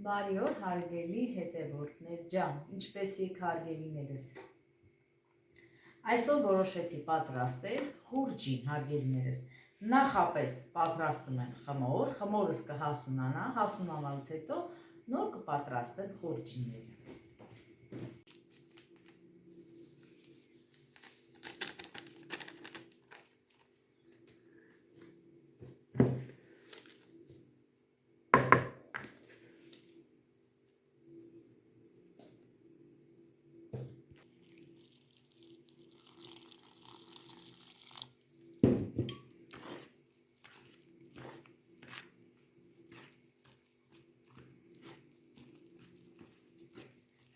Բարի օր հարգելի հետևորդներ ջան, ինչպես եք հարգելիներս։ Այսօր որոշեցի պատրաստել խուրջին հարգելիներս։ Նախապես պատրաստում եմ խմոր, խմորս կհասունանա, հասունանալուց հետո նոր կպատրաստեմ խուրջինները։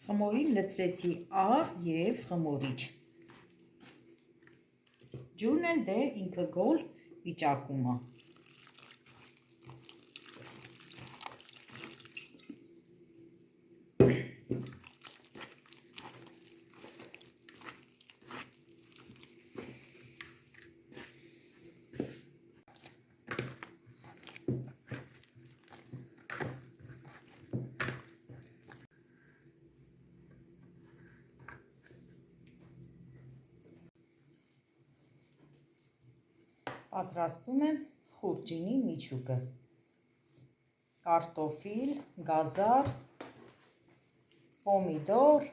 Խմորին լցրեցի աղ և խմորիչ։ Ջուրն էլ դե ինքը գոլ վիճակում է։ Պատրաստում եմ խուրջինի միջուկը։ Կարտոֆիլ, գազար, պոմիդոր,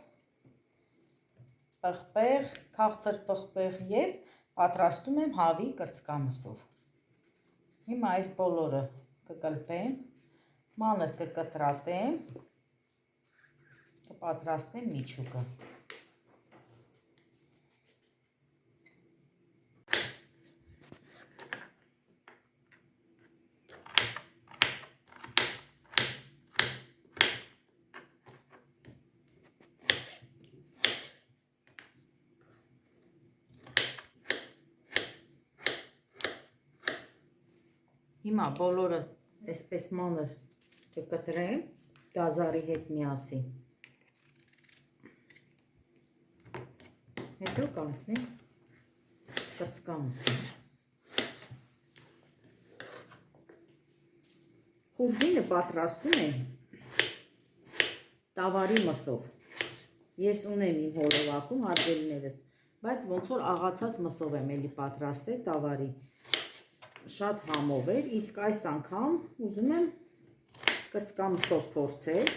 պղպեղ, քաղցր պղպեղ և պատրաստում եմ հավի կրծքամսով։ Հիմա այս բոլորը կկլպեմ, մանր կկտրատեմ, կպատրաստեմ միջուկը։ Հիմա բոլորը այսպես մանր կկտրեմ գազարի հետ միասին։ Հետո կանցնեմ կրծքամսին։ Խուրջինը պատրաստում եմ տավարի մսով։ Ես ունեմ իմ հոլովակում հարգելիներս, բայց ոնց որ աղացած մսով եմ էլի պատրաստել տավարի։ Շատ համով էր, իսկ այս անգամ ուզում եմ կրծքամսով փորձել։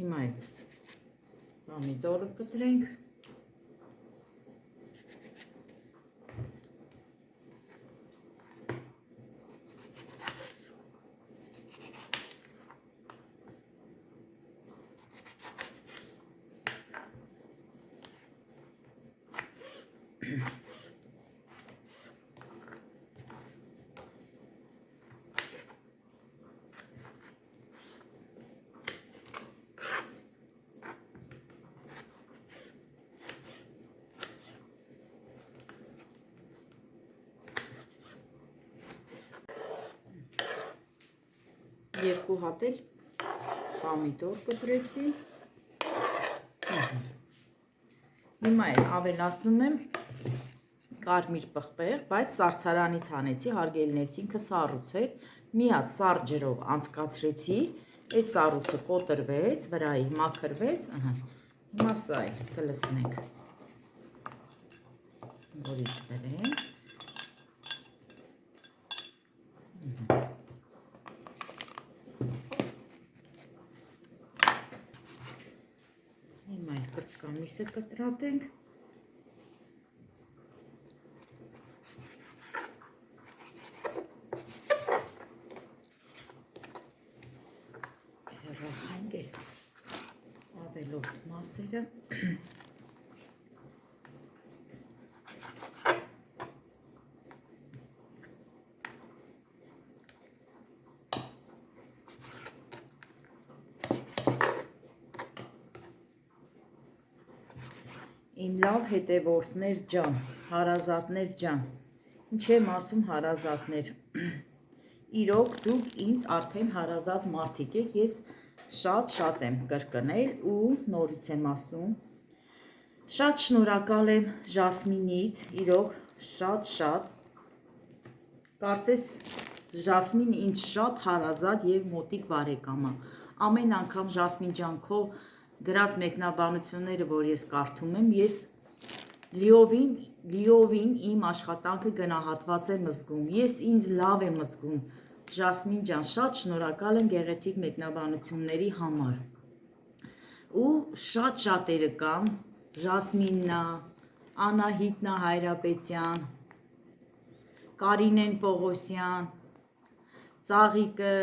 Հիմա այդ պոմիդորը կտրենք։ Երկու հատ էլ պոմիդոր կտրեցի։ Հիմա էլ ավելացնում եմ կարմիր պղպեղ, բայց սառցարանից հանեցի հարգելիներս, ինքը սառույց էր, մի հատ սառը ջրով անցկացրեցի, այդ սառույցը կոտրվեց, վրայի մաքրվեց, հիմա սա էլ կլցնենք։ Որից բերեմ, Աղջկա միսը կտրատենք։ Հեռացնենք այս ավելորդ մասերը։ Իմ լավ հետևորդներ ջան, հարազատներ ջան, ինչ եմ ասում հարազատներ, իրոք դուք ինձ արդեն հարազատ մարդիկ եք, ես շատ եմ կրկնել ու նորից եմ ասում, շատ շնորհակալ եմ Ժասմինից, իրոք շատ, կարծես Ժասմինը ինձ շատ հարազատ և մոտիկ բարեկամ է, ամեն անգամ Ժասմին ջան քո գրած մեկնաբանությունները, որ ես կարդում եմ, ես լիովին իմ աշխատանքը գնահատված եմ զգում, ես ինձ լավ եմ զգում, Ժասմին ջան, շատ շնորհակալ եմ գեղեցիկ մեկնաբանությունների համար, ու շատերը կան, Ժասմիննա, Անահիտնա Հայրապետյան, Կարինեն Պողոսյան, Ծաղիկը,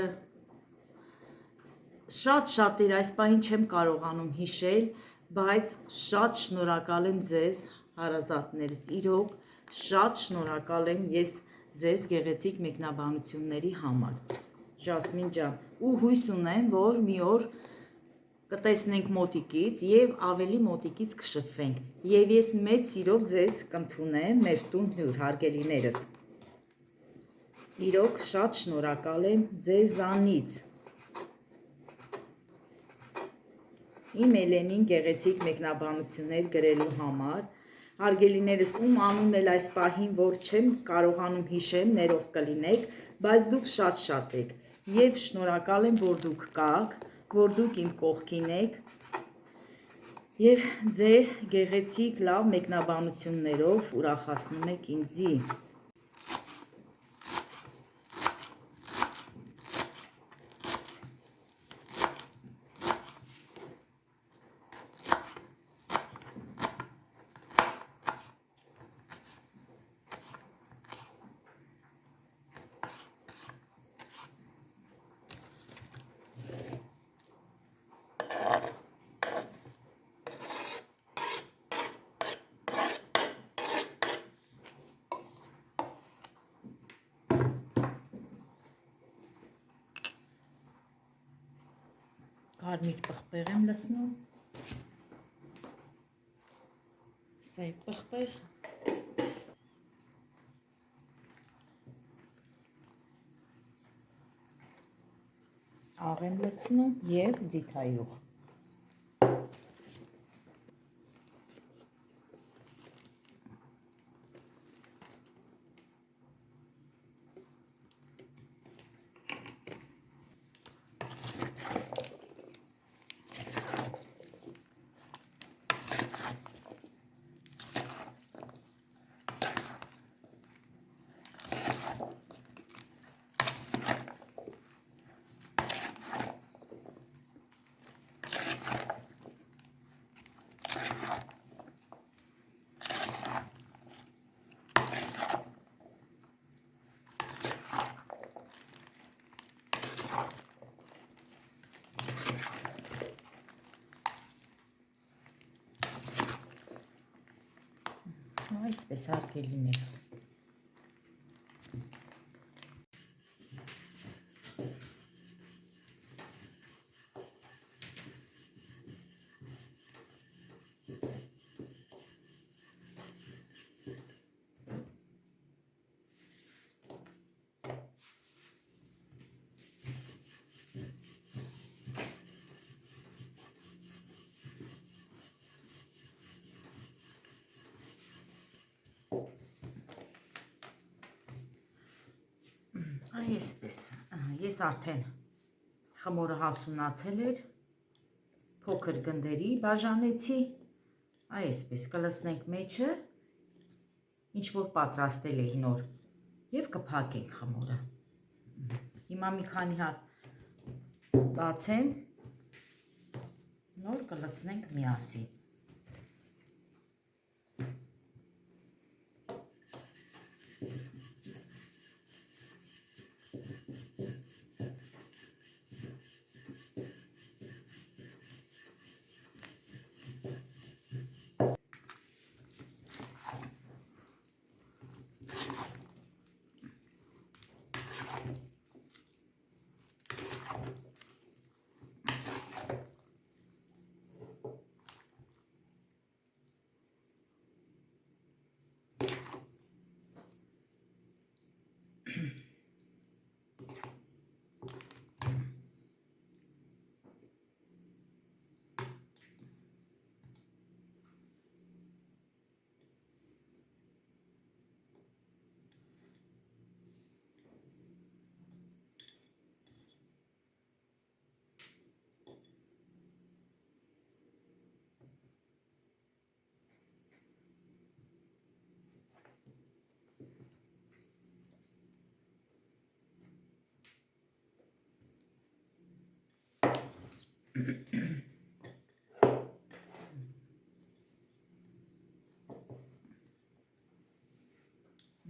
շատեր, այս պահին չեմ կարողանում հիշել, բայց շատ շնորհակալ եմ ձեզ հարազատներս, իրոք շատ շնորհակալ եմ ես ձեզ գեղեցիկ մեկնաբանությունների համար, Ժասմին ջան, ու հույս ունեմ, որ մի օր կտեսնենք մոտիկից և ավելի մոտիկից կշփվենք, և ես մեծ սիրով ձեզ կընդունեմ մեր տուն հյուր, հարգելիներս, իրոք շատ շնորհակալ եմ ձեզանից, Իմ Էլենին գեղեցիկ մեկնաբանություններ գրելու համար, հարգելիներս, ում անունն էլ այս պահին, որ չեմ կարողանում հիշեմ, ներող կլինեք, բայց դուք շատ եք, և շնորհակալ եմ, որ դուք կաք, որ դուք իմ կողքին եք, և ձեր գեղեցիկ լավ մեկնաբանություններով ուրախացնում եք ինձի։ Կարմիր պղպեղ եմ լցնում, սև պղպեղ, աղ եմ լցնում և ձիթայուղ։ Այսպես հարգելիներս։ Այսպես, ես արդեն խմորը հասունացել էր, փոքր գնդերի բաժանեցի, այսպես կլցնենք մեջը, ինչ որ պատրաստել էի նոր, և կփակենք խմորը, հիմա մի քանի հատ բացեմ, նոր կլցնենք միասին,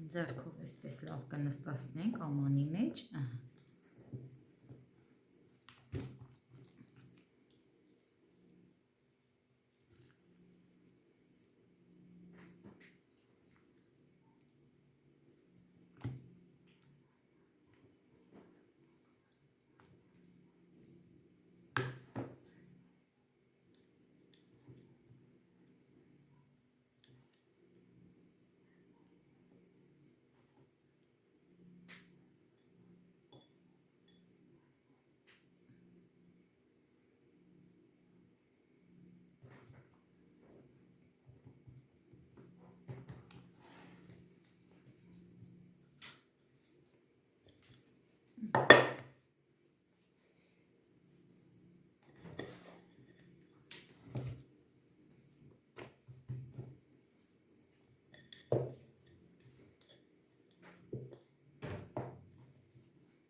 Ձեռքով այսպես լավ կնստացնենք ամանի մեջ։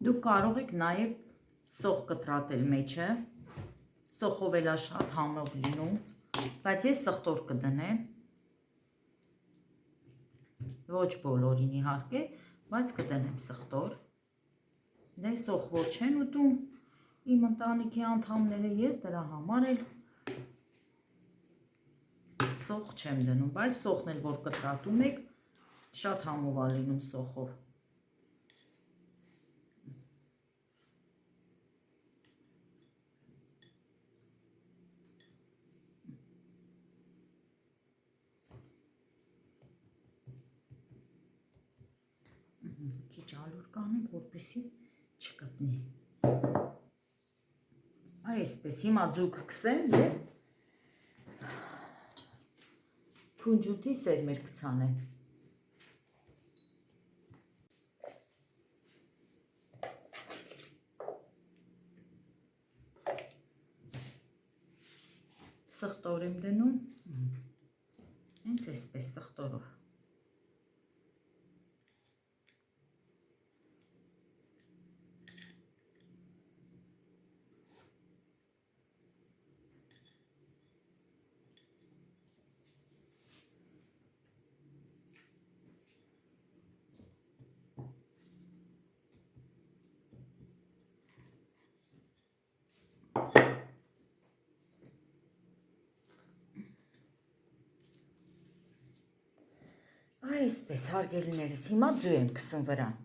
Դուք կարող եք նաև սոխ կտրատել մեջը, սոխով էլ շատ համով լինում, բայց ես սխտոր կդնեմ, ոչ բոլորին իհարկե, բայց կդնեմ սխտոր, դե սոխ որ չեն ուտում իմ ընտանիքի անդամները, ես դրա համար էլ սոխ չեմ դնում, բայց սոխն էլ որ կտրատում եք, շատ համով է լինում սոխով։ Քիչ ալուր կանենք, որպեսզի չկպնի։ Այսպես, հիմա ձուկ կսեմ և քունջուտի սերմեր կցանեմ։ Սխտոր եմ դնում, հենց այսպես սխտորով։ Այսպես հարգելիներս, հիմա ձու եմ քսում վրան։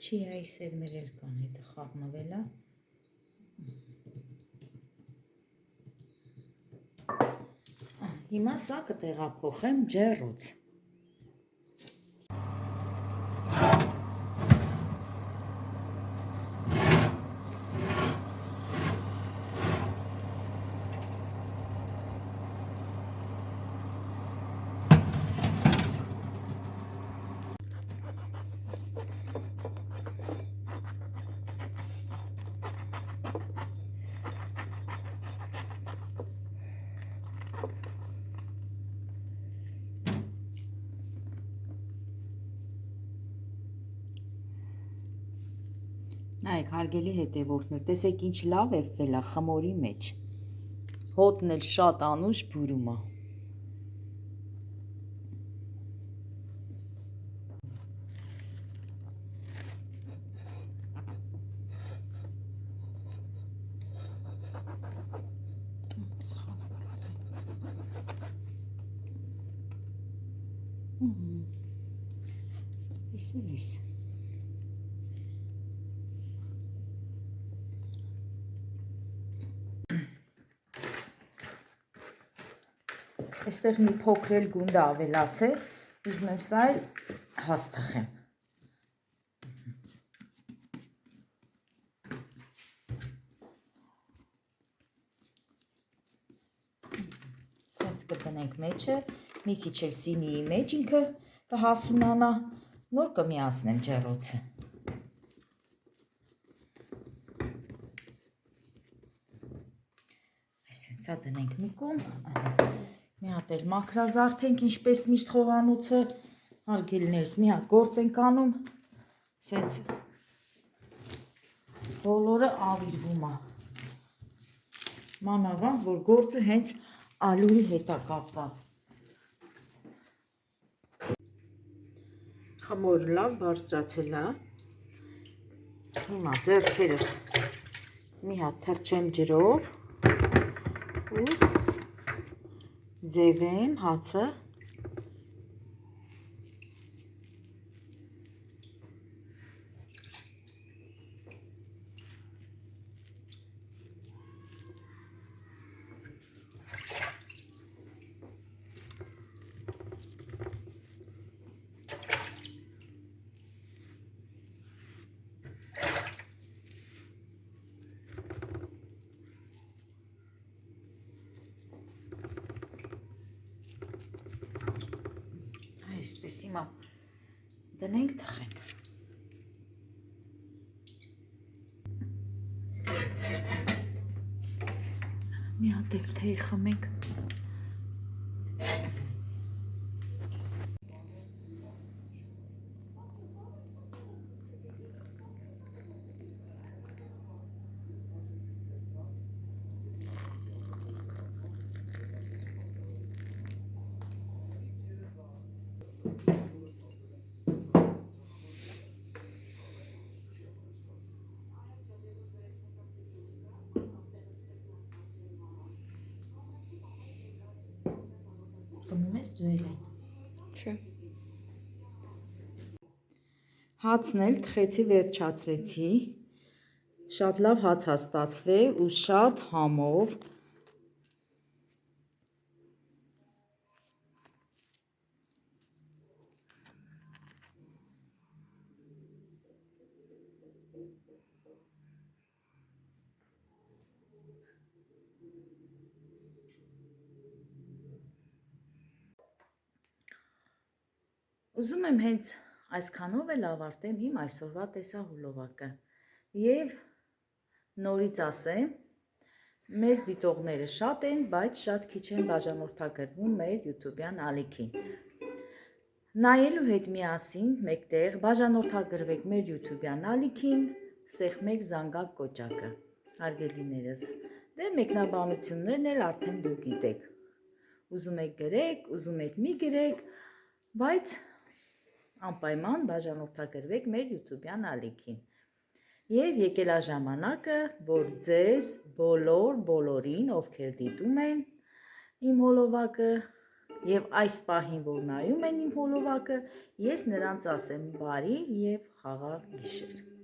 Չի այ սերմեր էլ կան, հետը խառնվել է։ Հիմա սա կտեղափոխեմ ջեռոց։ Նայեք, հարգելի հետևորդներ, տեսեք ինչ լավ է ֆել է խմորի մեջ։ Հոտն էլ շատ անուշ բուրում է։ Էս։ Այստեղ մի փոքր էլ գունդը ավելացել, ուզում եմ սա էլ հաս թխեմ։ Սենց կտնենք մեջը, մի քիչ էլ սինիի մեջ ինքը կհասունանա, նոր կմիացնեմ ջեռոցը։ Այսինքն սա դնենք մի կողմ, մի հատ էլ մաքրազարդենք, ինչպես միշտ խոհանոցը, հարգելիներս, մի հատ գործ ենք անում, սենց բոլորը ավիրվում է։ Մանավանդ, որ գործը հենց ալյուրի հետ է կապված։ Խմորը լավ բարձրացել է։ Հիմա ձեռքերս մի հատ թրջեմ ջրով ու ձևեմ հացը։ Այսպես հիմա դնենք թխենք։ Մի հատ էլ թեյ խմենք։ Խմում ես դու էլ են։ Չէ։ Հացն էլ թխեցի, վերջացրեցի։ Շատ լավ հաց է ստացվել ու շատ համով։ Ուզում եմ հենց այսքանով էլ ավարտեմ իմ այսօրվա տեսահոլովակը և նորից ասեմ, մեզ դիտողները շատ են, բայց շատ քիչ են բաժանորդագրվում մեր YouTube-յան ալիքին։ Նայելու հետ միասին մեկտեղ բաժանորդագրվեք մեր YouTube-յան ալիքին, սեղմեք զանգակ կոճակը, հարգելիներս, դե մեկնաբանություններն էլ արդեն դուք գիտեք, ուզում եք գրեք, ուզում եք մի գրեք, բայց անպայման բաժանորդագրվեք մեր YouTube-յան ալիքին։ Եվ եկել է ժամանակը, որ ձեզ բոլորին, ովքեր դիտում են իմ հոլովակը և այս պահին, որ նայում են իմ հոլովակը, ես նրանց ասեմ բարի և խաղաղ գիշեր։